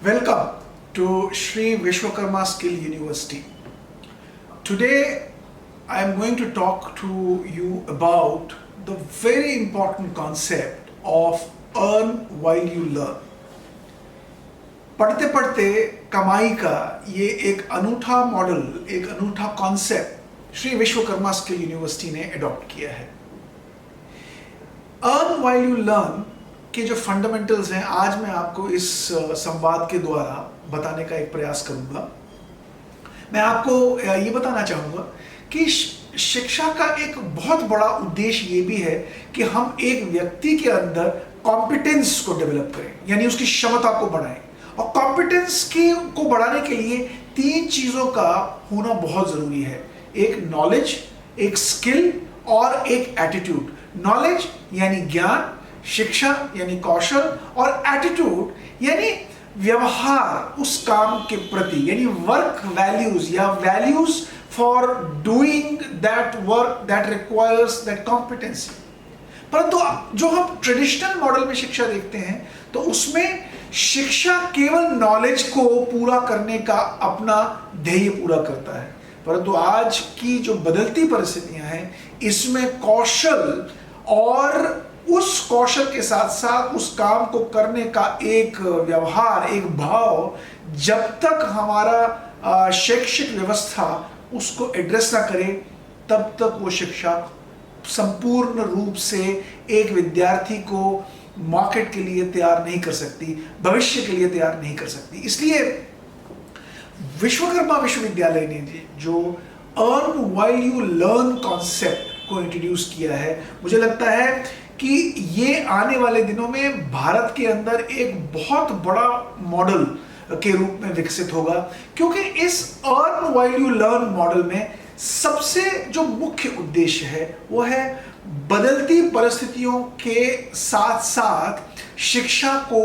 Welcome to Sri Vishwakarma Skill University. Today I am going to talk to you about the very important concept of earn while you learn. पढ़ते पढ़ते कमाई का ये एक अनूठा model, एक अनूठा concept Shri Vishwakarma skill university ने अडॉप्ट किया है। अर्न व्हाइल यू लर्न के जो फंडामेंटल्स हैं आज मैं आपको इस संवाद के द्वारा बताने का एक प्रयास करूंगा। मैं आपको ये बताना चाहूंगा कि शिक्षा का एक बहुत बड़ा उद्देश्य ये भी है कि हम एक व्यक्ति के अंदर कॉम्पिटेंस को डेवलप करें, यानी उसकी क्षमता को बढ़ाएं। और कॉम्पिटेंस को बढ़ाने के लिए तीन चीजों का होना बहुत जरूरी है, एक नॉलेज, एक स्किल और एक एटीट्यूड। नॉलेज यानी ज्ञान, शिक्षा यानी कौशल और एटीट्यूड यानी व्यवहार उस काम के प्रति, यानी वर्क वैल्यूज या values for doing that work that requires that competency. परंतु जो हम ट्रेडिशनल मॉडल में शिक्षा देखते हैं तो उसमें शिक्षा केवल नॉलेज को पूरा करने का अपना ध्येय पूरा करता है, परंतु आज की जो बदलती परिस्थितियां हैं इसमें कौशल और उस कौशल के साथ साथ उस काम को करने का एक व्यवहार, एक भाव, जब तक हमारा शैक्षिक व्यवस्था उसको एड्रेस ना करे तब तक वो शिक्षा संपूर्ण रूप से एक विद्यार्थी को मार्केट के लिए तैयार नहीं कर सकती, भविष्य के लिए तैयार नहीं कर सकती। इसलिए विश्वकर्मा विश्वविद्यालय ने जो earn while you learn concept को इंट्रोड्यूस किया है, मुझे लगता है कि ये आने वाले दिनों में भारत के अंदर एक बहुत बड़ा मॉडल के रूप में विकसित होगा, क्योंकि इस earn while you learn model में सबसे जो मुख्य उद्देश्य है वो है बदलती परिस्थितियों के साथ साथ शिक्षा को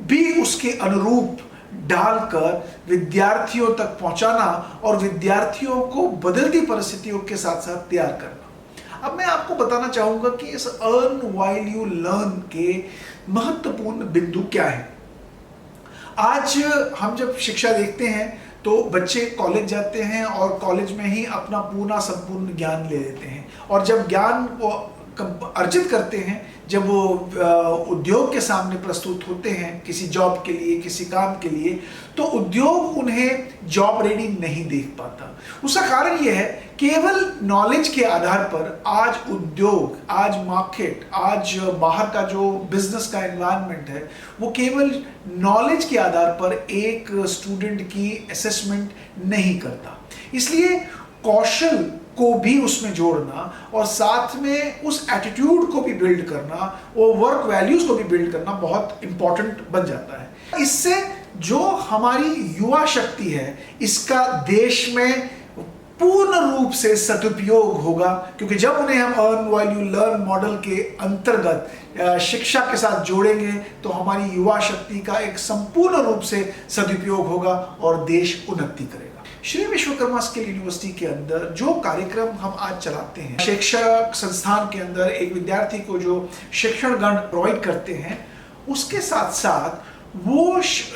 भी उसके अनुरूप डालकर विद्यार्थियों तक पहुंचाना और विद्यार्थियों को बदलती परिस्थितियों के साथ साथ तैयार करना। अब मैं आपको बताना चाहूंगा कि इस अर्न व्हाइल यू लर्न के महत्वपूर्ण बिंदु क्या है। आज हम जब शिक्षा देखते हैं तो बच्चे कॉलेज जाते हैं और कॉलेज में ही अपना पूर्ण संपूर्ण ज्ञान ले लेते हैं, और जब ज्ञान वो अर्जित करते हैं, जब वो उद्योग के सामने प्रस्तुत होते हैं किसी जॉब के लिए, किसी काम के लिए, तो उद्योग उन्हें जॉब रेडी नहीं देख पाता। उसका कारण यह है केवल नॉलेज के आधार पर आज उद्योग, आज मार्केट, आज बाहर का जो बिजनेस का एनवायरनमेंट है वो केवल नॉलेज के आधार पर एक स्टूडेंट की असेसमेंट नहीं करता। इसलिए कौशल को भी उसमें जोड़ना और साथ में उस एटीट्यूड को भी बिल्ड करना और वर्क वैल्यूज को भी बिल्ड करना बहुत इंपॉर्टेंट बन जाता है। इससे जो हमारी युवा शक्ति है इसका देश में पूर्ण रूप से सदुपयोग होगा, क्योंकि जब उन्हें हम earn while you learn model के अंतर्गत शिक्षा के साथ जोड़ेंगे तो हमारी युवा शक्ति का एक संपूर्ण रूप से सदुपयोग होगा और देश उन्नति करेगा। श्री विश्वकर्मा स्किल यूनिवर्सिटी के अंदर जो कार्यक्रम हम आज चलाते हैं, शैक्षणिक संस्थान के अंदर एक विद्यार्थी को जो शिक्षण गण प्रोवाइड करते हैं, उसके साथ साथ वो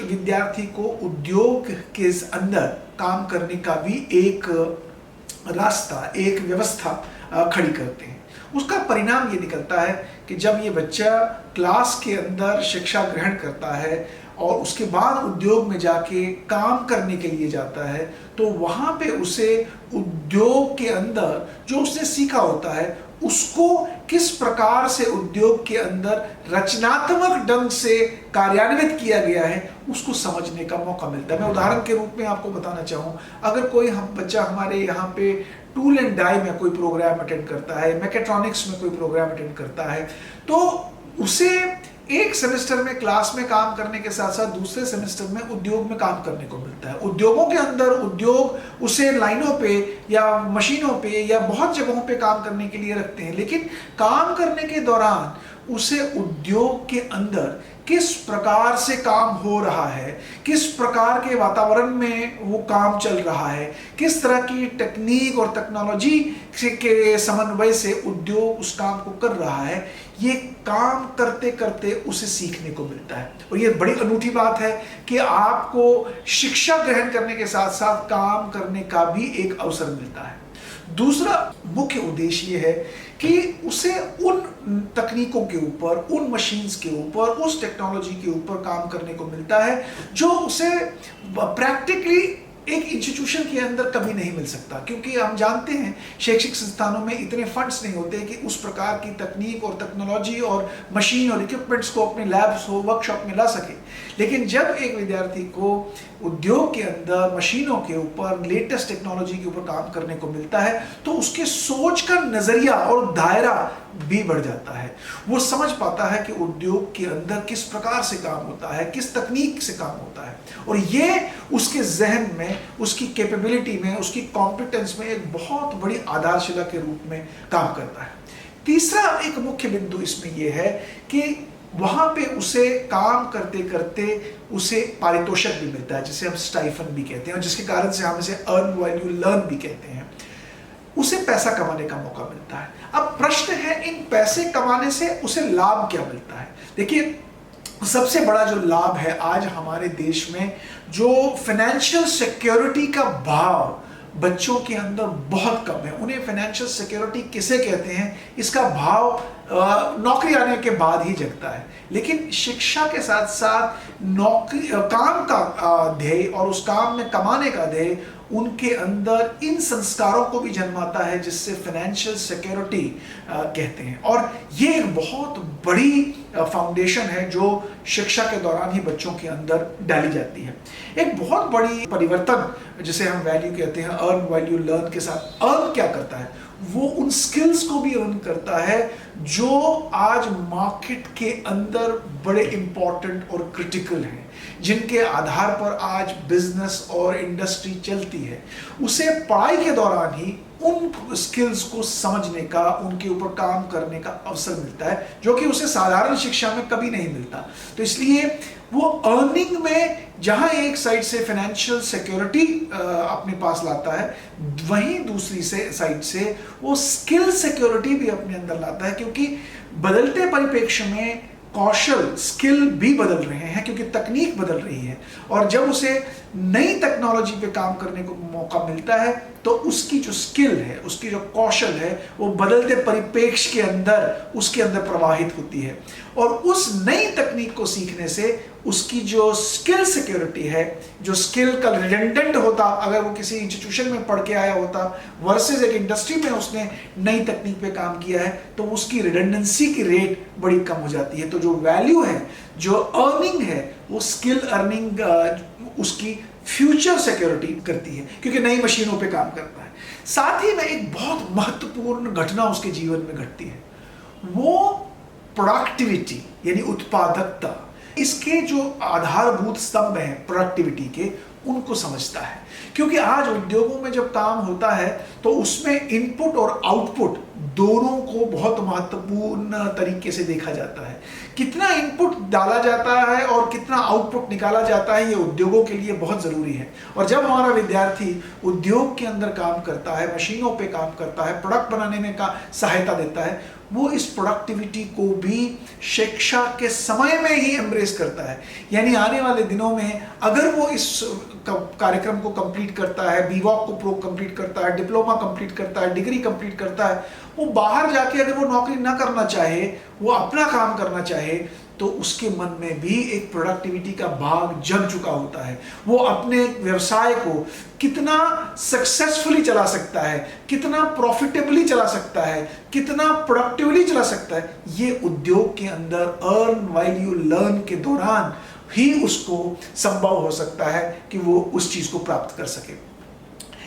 विद्यार्थी को उद्योग के अंदर काम करने का भी एक रास्ता, एक व्यवस्था खड़ी करते हैं। उसका परिणाम ये निकलता है कि जब ये बच्चा क्लास के अंदर शिक्षा ग्रहण करता है और उसके बाद उद्योग में जाके काम करने के लिए जाता है, तो वहाँ पे उसे उद्योग के अंदर जो उसने सीखा होता है उसको किस प्रकार से उद्योग के अंदर रचनात्मक ढंग से कार्यान्वित किया गया है उसको समझने का मौका मिलता है। मैं उदाहरण के रूप में आपको बताना चाहूँ, अगर कोई बच्चा हमारे यहाँ पे टूल एंड डाई में कोई प्रोग्राम अटेंड करता है, मैकेट्रॉनिक्स में कोई प्रोग्राम अटेंड करता है, तो उसे एक सेमेस्टर में क्लास में काम करने के साथ साथ दूसरे सेमेस्टर में उद्योग में काम करने को मिलता है। उद्योगों के अंदर उद्योग उसे लाइनों पे या मशीनों पे या बहुत जगहों पे काम करने के लिए रखते हैं, लेकिन काम करने के दौरान उसे उद्योग के अंदर किस प्रकार से काम हो रहा है, किस प्रकार के वातावरण में वो काम चल रहा है, किस तरह की टेक्निक और टेक्नोलॉजी के समन्वय से उद्योग उस काम को कर रहा है, ये काम करते करते उसे सीखने को मिलता है। और ये बड़ी अनूठी बात है कि आपको शिक्षा ग्रहण करने के साथ साथ काम करने का भी एक अवसर मिलता है। दूसरा मुख्य उद्देश्य ये है कि उसे उन तकनीकों के ऊपर, उन मशीन्स के ऊपर, उस टेक्नोलॉजी के ऊपर काम करने को मिलता है जो उसे प्रैक्टिकली एक इंस्टीट्यूशन के अंदर कभी नहीं मिल सकता, क्योंकि हम जानते हैं शैक्षिक संस्थानों में इतने फंड्स नहीं होते कि उस प्रकार की तकनीक और टेक्नोलॉजी और मशीन और इक्विपमेंट्स को अपने लैब्स हो, वर्कशॉप में ला सके। लेकिन जब एक विद्यार्थी को उद्योग के अंदर मशीनों के ऊपर, लेटेस्ट टेक्नोलॉजी के ऊपर काम करने को मिलता है तो उसके सोच का नजरिया और दायरा भी बढ़ जाता है। वो समझ पाता है कि उद्योग के अंदर किस प्रकार से काम होता है, किस तकनीक से काम होता है, और ये उसके जहन में, उसकी कैपेबिलिटी में, उसकी कॉम्पिटेंस में एक बहुत बड़ी आधारशिला के रूप में काम करता है। तीसरा एक मुख्य बिंदु इसमें यह है कि वहां पे उसे काम करते करते उसे पारितोषिक भी मिलता है, जिसे हम स्टाइफन भी कहते हैं, और जिसके कारण से हम इसे अर्न व्हाइल यू लर्न भी कहते हैं। उसे पैसा कमाने का मौका मिलता है। अब प्रश्न है, इन पैसे कमाने से उसे लाभ क्या मिलता है? देखिए, सबसे बड़ा जो लाभ है आज हमारे देश में, जो फाइनेंशियल सिक्योरिटी का भाव बच्चों के अंदर बहुत कम है। उन्हें फाइनेंशियल सिक्योरिटी किसे कहते हैं, इसका भाव नौकरी आने के बाद ही जगता है। लेकिन शिक्षा के साथ साथ नौकरी, काम का ध्येय और उस काम में कमाने का ध्येय उनके अंदर इन संस्कारों को भी जन्माता है, जिससे फाइनेंशियल सिक्योरिटी कहते हैं। और ये एक बहुत बड़ी फाउंडेशन है जो शिक्षा के दौरान ही बच्चों के अंदर डाली जाती है। एक बहुत बड़ी परिवर्तन, जिसे हम वैल्यू कहते हैं, अर्न व्हाइल यू लर्न के साथ अर्न क्या करता है, वो उन स्किल्स को भी अर्न करता है जो आज मार्केट के अंदर बड़े इंपॉर्टेंट और क्रिटिकल हैं, जिनके आधार पर आज बिजनेस और इंडस्ट्री चलती है। उसे पढ़ाई के दौरान ही उन स्किल्स को समझने का, उनके ऊपर काम करने का अवसर मिलता है, जो कि उसे साधारण शिक्षा में कभी नहीं मिलता। तो इसलिए वो अर्निंग में जहां एक साइड से फाइनेंशियल सिक्योरिटी अपने पास लाता है, वहीं दूसरी साइड से वो स्किल सिक्योरिटी भी अपने अंदर लाता है, क्योंकि बदलते परिप्रेक्ष्य में कौशल, स्किल भी बदल रहे हैं, क्योंकि तकनीक बदल रही है। और जब उसे नई टेक्नोलॉजी पे काम करने को मौका मिलता है तो उसकी जो स्किल है, उसकी जो कौशल है, वो बदलते परिप्रेक्ष्य के अंदर उसके अंदर प्रवाहित होती है। और उस नई तकनीक को सीखने से उसकी जो स्किल सिक्योरिटी है, जो स्किल का रिडंडेंट होता अगर वो किसी इंस्टीट्यूशन में पढ़ के आया होता वर्सेस एक इंडस्ट्री में उसने नई तकनीक पे काम किया है, तो उसकी रिडंडेंसी की रेट बड़ी कम हो जाती है। तो जो वैल्यू है, जो अर्निंग है, वो स्किल अर्निंग उसकी फ्यूचर सिक्योरिटी करती है, क्योंकि नई मशीनों पे काम करता है। साथ ही में एक बहुत महत्वपूर्ण घटना उसके जीवन में घटती है, वो प्रोडक्टिविटी यानी उत्पादकता। इसके जो आधारभूत स्तंभ हैं प्रोडक्टिविटी के, उनको समझता है। क्योंकि आज उद्योगों में जब काम होता है तो उसमें इनपुट और आउटपुट दोनों को बहुत महत्वपूर्ण तरीके से देखा जाता है। कितना इनपुट डाला जाता है और कितना आउटपुट निकाला जाता है, ये उद्योगों के लिए बहुत ज़रूरी है। और जब हमारा विद्यार्थी उद्योग के अंदर काम करता है, मशीनों पे काम करता है, प्रोडक्ट बनाने में का सहायता देता है, वो इस प्रोडक्टिविटी को भी शिक्षा के समय में ही एम्ब्रेस करता है। यानी आने वाले दिनों में अगर वो इस कार्यक्रम को कंप्लीट करता है, बीवॉक को प्रो कंप्लीट करता है, डिप्लोमा कंप्लीट करता है, डिग्री कंप्लीट करता है, वो बाहर जाके अगर वो नौकरी ना करना चाहे, वो अपना काम करना चाहे, तो उसके मन में भी एक प्रोडक्टिविटी का भाग जग चुका होता है। वो अपने व्यवसाय को कितना सक्सेसफुली चला सकता है, कितना प्रॉफिटेबली चला सकता है, कितना प्रोडक्टिवली चला सकता है, ये उद्योग के अंदर अर्न व्हाइल यू लर्न के दौरान ही उसको संभव हो सकता है कि वो उस चीज को प्राप्त कर सके।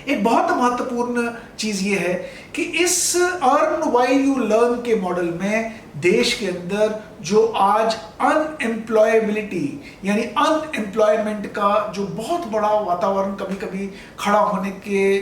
एक बहुत महत्वपूर्ण चीज ये है कि इस अर्न व्हाइल यू लर्न के मॉडल में देश के अंदर जो आज अनएम्प्लॉयबिलिटी यानी अनएम्प्लॉयमेंट का जो बहुत बड़ा वातावरण कभी कभी खड़ा होने के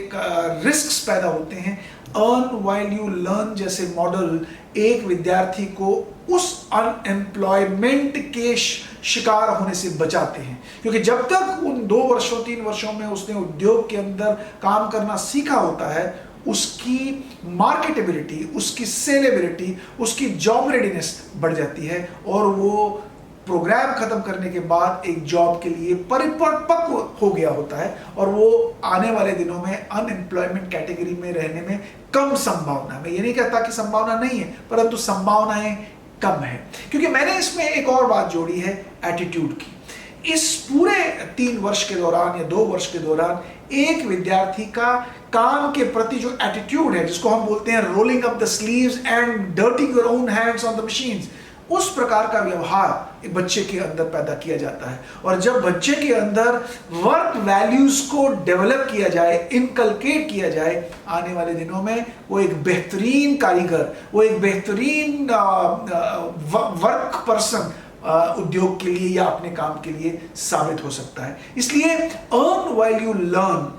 रिस्क्स पैदा होते हैं, अर्न व्हाइल यू लर्न जैसे मॉडल एक विद्यार्थी को उस अनएम्प्लॉयमेंट के शिकार होने से बचाते हैं, क्योंकि जब तक उन 2 वर्षों 3 वर्षों में उसने उद्योग के अंदर काम करना सीखा होता है, उसकी मार्केटेबिलिटी, उसकी सेलेबिलिटी, उसकी जॉब रेडीनेस बढ़ जाती है और वो प्रोग्राम खत्म करने के बाद एक जॉब के लिए परिपक्व हो गया होता है और वो आने वाले दिनों में अनएम्प्लॉयमेंट कैटेगरी में रहने में कम संभावना, मैं ये नहीं कहता कि संभावना नहीं है, परंतु संभावनाएं कम है। क्योंकि मैंने इसमें एक और बात जोड़ी है एटीट्यूड की। इस पूरे 3 वर्ष के दौरान या 2 वर्ष के दौरान एक विद्यार्थी का काम के प्रति जो एटीट्यूड है, जिसको हम बोलते हैं rolling up the sleeves and dirtying your own hands on the machines, उस प्रकार का व्यवहार एक बच्चे के अंदर पैदा किया जाता है। और जब बच्चे के अंदर वर्क वैल्यूज को डेवलप किया जाए, इनकलकेट किया जाए, आने वाले दिनों में वो एक बेहतरीन कारीगर, वो एक बेहतरीन वर्क पर्सन उद्योग के लिए या अपने काम के लिए साबित हो सकता है। इसलिए अर्न व्हाइल यू लर्न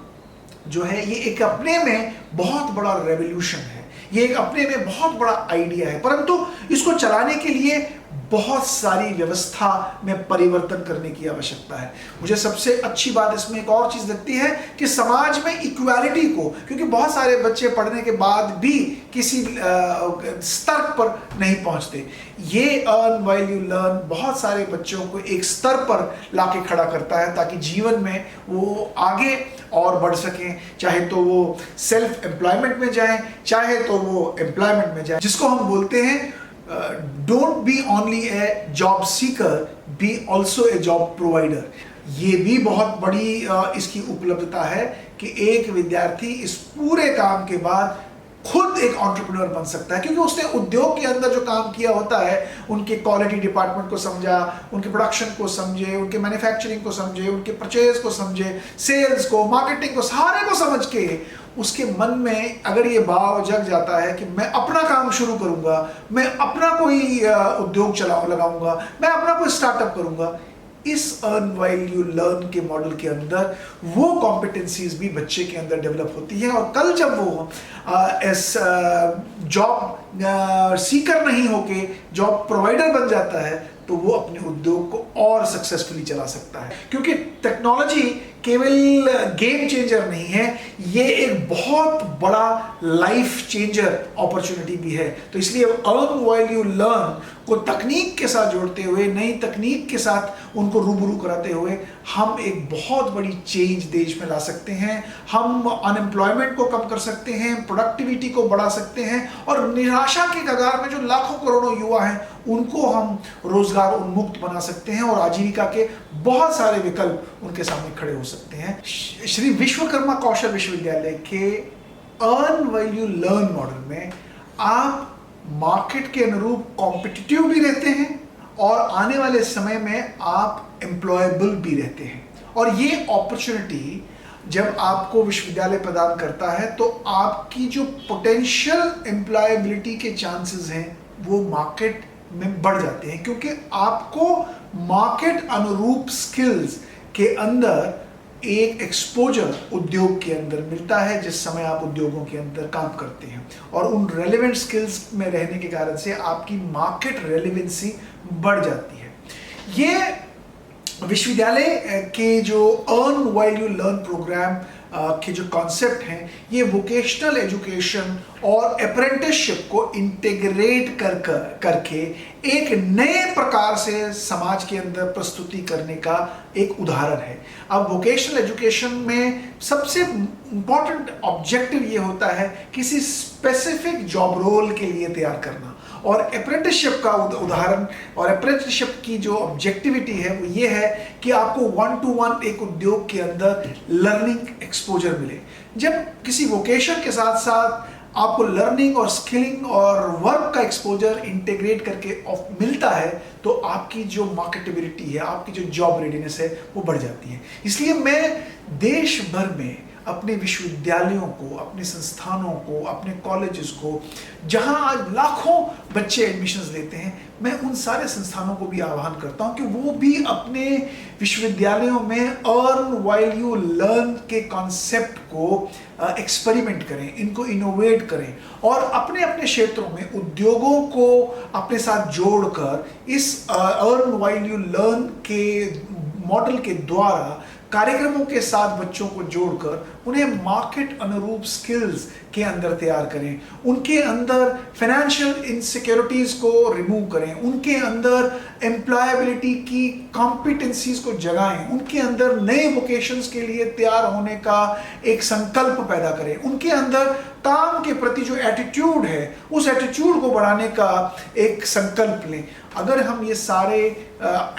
जो है ये एक अपने में बहुत बड़ा रेवोल्यूशन है, ये एक अपने में बहुत बड़ा आइडिया है, परंतु इसको चलाने के लिए बहुत सारी व्यवस्था में परिवर्तन करने की आवश्यकता है। मुझे सबसे अच्छी बात इसमें एक और चीज लगती है कि समाज में इक्वालिटी को, क्योंकि बहुत सारे बच्चे पढ़ने के बाद भी किसी स्तर पर नहीं पहुंचते, ये अर्न व्हाइल यू लर्न बहुत सारे बच्चों को एक स्तर पर लाके खड़ा करता है ताकि जीवन में वो आगे और बढ़ सकें, चाहे तो वो सेल्फ एम्प्लॉयमेंट में जाएं, चाहे तो वो एम्प्लॉयमेंट में जाएं, जिसको हम बोलते हैं don't be only a job seeker, be also a job provider. ये भी बहुत बड़ी इसकी उपलब्धता है कि एक विद्यार्थी इस पूरे काम के बाद खुद एक एंटरप्रेन्योर बन सकता है, क्योंकि उसने उद्योग के अंदर जो काम किया होता है, उनके क्वालिटी डिपार्टमेंट को समझा, उनके प्रोडक्शन को समझे, उनके मैन्युफैक्चरिंग को समझे, उनके परचेज को समझे, सेल्स को, मार्केटिंग को, सारे को समझ के उसके मन में अगर ये भाव जग जाता है कि मैं अपना काम शुरू करूंगा, मैं अपना कोई उद्योग लगाऊंगा, मैं अपना कोई स्टार्टअप करूंगा, इस अर्न व्हाइल यू लर्न के मॉडल के अंदर वो कॉम्पिटेंसीज भी बच्चे के अंदर डेवलप होती है। और कल जब वो जॉब सीकर नहीं होके जॉब प्रोवाइडर बन जाता है, तो वो अपने उद्योग को और सक्सेसफुली चला सकता है। क्योंकि टेक्नोलॉजी केवल गेम चेंजर नहीं है, ये एक बहुत बड़ा लाइफ चेंजर अपॉर्चुनिटी भी है। तो इसलिए अर्न व्हाइल यू लर्न को तकनीक के साथ जोड़ते हुए, नई तकनीक के साथ उनको रूबरू कराते हुए हम एक बहुत बड़ी चेंज देश में ला सकते हैं। हम अनएम्प्लॉयमेंट को कम कर सकते हैं, प्रोडक्टिविटी को बढ़ा सकते हैं और निराशा के कगार में जो लाखों करोड़ों युवा हैं उनको हम रोजगार उन्मुक्त बना सकते हैं और आजीविका के बहुत सारे विकल्प उनके सामने खड़े हो सकते हैं। श्री विश्वकर्मा कौशल विश्वविद्यालय के earn while you learn model में आप मार्केट के अनुरूप कॉम्पिटिटिव भी रहते हैं और आने वाले समय में आप एम्प्लॉयबल भी रहते हैं। और ये अपॉर्चुनिटी जब आपको विश्वविद्यालय प्रदान करता है तो आपकी जो पोटेंशियल एम्प्लॉयबिलिटी के चांसेस हैं वो मार्केट में बढ़ जाते हैं, क्योंकि आपको मार्केट अनुरूप स्किल्स के अंदर एक एक्सपोजर उद्योग के अंदर मिलता है जिस समय आप उद्योगों के अंदर काम करते हैं, और उन रेलेवेंट स्किल्स में रहने के कारण से आपकी मार्केट रेलेवेंसी बढ़ जाती है। ये विश्वविद्यालय के जो earn while you learn program के जो कॉन्सेप्ट हैं, ये वोकेशनल एजुकेशन और अप्रेंटिसशिप को इंटीग्रेट करके एक नए प्रकार से समाज के अंदर प्रस्तुति करने का एक उदाहरण है। अब वोकेशनल एजुकेशन में सबसे इंपॉर्टेंट ऑब्जेक्टिव ये होता है किसी स्पेसिफिक जॉब रोल के लिए तैयार करना, और अप्रेंटिसशिप का उदाहरण और अप्रेंटिसशिप की जो ऑब्जेक्टिविटी है वो ये है कि आपको 1-to-1 एक उद्योग के अंदर लर्निंग एक्सपोजर मिले। जब किसी वोकेशन के साथ साथ आपको लर्निंग और स्किलिंग और वर्क का एक्सपोजर इंटीग्रेट करके मिलता है तो आपकी जो मार्केटेबिलिटी है, आपकी जो जॉब रेडीनेस है वो बढ़ जाती है। इसलिए मैं देश भर में अपने विश्वविद्यालयों को, अपने संस्थानों को, अपने कॉलेजेस को, जहां आज लाखों बच्चे एडमिशन्स लेते हैं, मैं उन सारे संस्थानों को भी आह्वान करता हूं कि वो भी अपने विश्वविद्यालयों में अर्न व्हाइल यू लर्न के कॉन्सेप्ट को एक्सपेरिमेंट करें, इनको इनोवेट करें और अपने अपने क्षेत्रों में उद्योगों को अपने साथ जोड़कर इस अर्न व्हाइल यू लर्न के मॉडल के द्वारा कार्यक्रमों के साथ बच्चों को जोड़कर उन्हें मार्केट अनुरूप स्किल्स के अंदर तैयार करें, उनके अंदर फाइनेंशियल इनसिक्योरिटीज को रिमूव करें, उनके अंदर एम्प्लॉयबिलिटी की कॉम्पिटेंसीज को जगाएं, उनके अंदर नए वोकेशंस के लिए तैयार होने का एक संकल्प पैदा करें, उनके अंदर काम के प्रति जो एटीट्यूड है उस एटीट्यूड को बढ़ाने का एक संकल्प लें। अगर हम ये सारे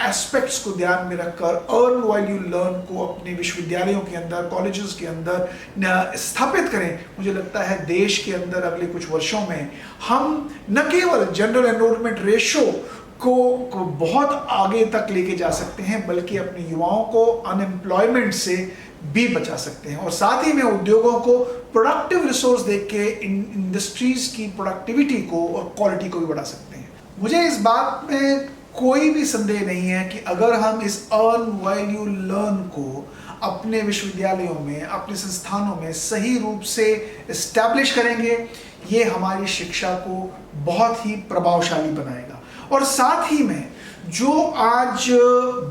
एस्पेक्ट्स को ध्यान में रखकर अर्न व्हाइल यू लर्न को अपने विश्वविद्यालयों के अंदर, कॉलेजेस के अंदर स्थापित करें, मुझे लगता है देश के अंदर अगले कुछ वर्षों में हम न केवल जनरल एनरोलमेंट रेशो को बहुत आगे तक लेके जा सकते हैं, बल्कि अपने युवाओं को अनएम्प्लॉयमेंट से भी बचा सकते हैं और साथ ही में उद्योगों को प्रोडक्टिव रिसोर्स देख के इंडस्ट्रीज की प्रोडक्टिविटी को और क्वालिटी को भी बढ़ा सकते हैं। मुझे इस बात में कोई भी संदेह नहीं है कि अगर हम इस अर्न व्हाइल यू लर्न को अपने विश्वविद्यालयों में, अपने संस्थानों में सही रूप से एस्टैब्लिश करेंगे, ये हमारी शिक्षा को बहुत ही प्रभावशाली बनाएगा। और साथ ही में जो आज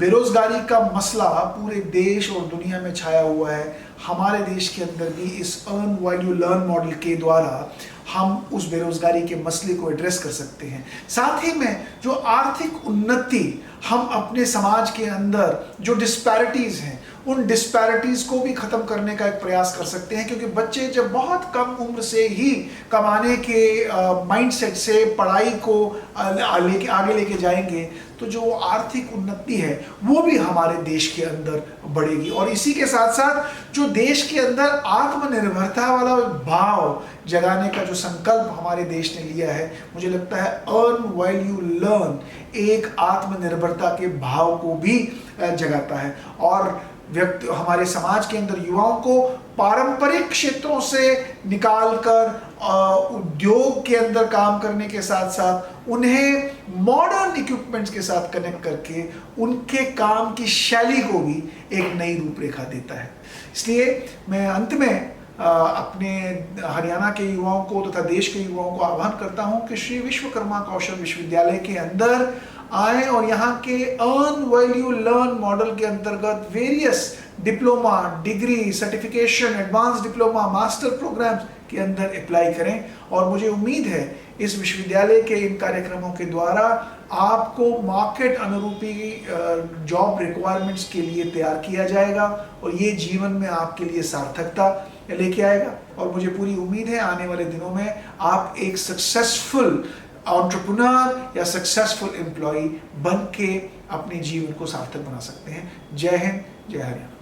बेरोजगारी का मसला पूरे देश और दुनिया में छाया हुआ है, हमारे देश के अंदर भी इस earn while you learn model के द्वारा हम उस बेरोजगारी के मसले को एड्रेस कर सकते हैं। साथ ही में जो आर्थिक उन्नति हम अपने समाज के अंदर जो डिस्पैरिटीज हैं, उन डिस्पैरिटीज को भी खत्म करने का एक प्रयास कर सकते हैं, क्योंकि बच्चे जब बहुत कम उम्र से ही कमाने के माइंडसेट से पढ़ाई को आगे लेके जाएंगे तो जो आर्थिक उन्नति है वो भी हमारे देश के अंदर बढ़ेगी। और इसी के साथ साथ जो देश के अंदर आत्मनिर्भरता वाला भाव जगाने का जो संकल्प हमारे देश ने लिया है, मुझे लगता है अर्न व्हाइल यू लर्न एक आत्मनिर्भरता के भाव को भी जगाता है और हमारे समाज के अंदर युवाओं को पारंपरिक क्षेत्रों से निकालकर उद्योग के अंदर काम करने के साथ साथ उन्हें मॉडर्न इक्विपमेंट्स के साथ कनेक्ट करके उनके काम की शैली को भी एक नई रूपरेखा देता है। इसलिए मैं अंत में अपने हरियाणा के युवाओं को तथा देश के युवाओं को आह्वान करता हूं कि श्री विश्वकर्मा कौशल विश्वविद्यालय के अंदर आए और यहाँ के earn while you learn model के अंतर्गत various diploma, degree, certification, advance diploma, master programs के अंदर अप्लाई करें। और मुझे उम्मीद है इस विश्वविद्यालय के इन कार्यक्रमों के द्वारा आपको मार्केट अनुरूपी जॉब रिक्वायरमेंट्स के लिए तैयार किया जाएगा और ये जीवन में आपके लिए सार्थकता लेके आएगा। और मुझे पूरी उम्मीद है आने वाले दिनों में आप एक सक्सेसफुल एंटरप्रेन्योर या सक्सेसफुल एम्प्लॉय बन के अपने जीवन को सार्थक बना सकते हैं। जय हिंद, जय हरियाणा।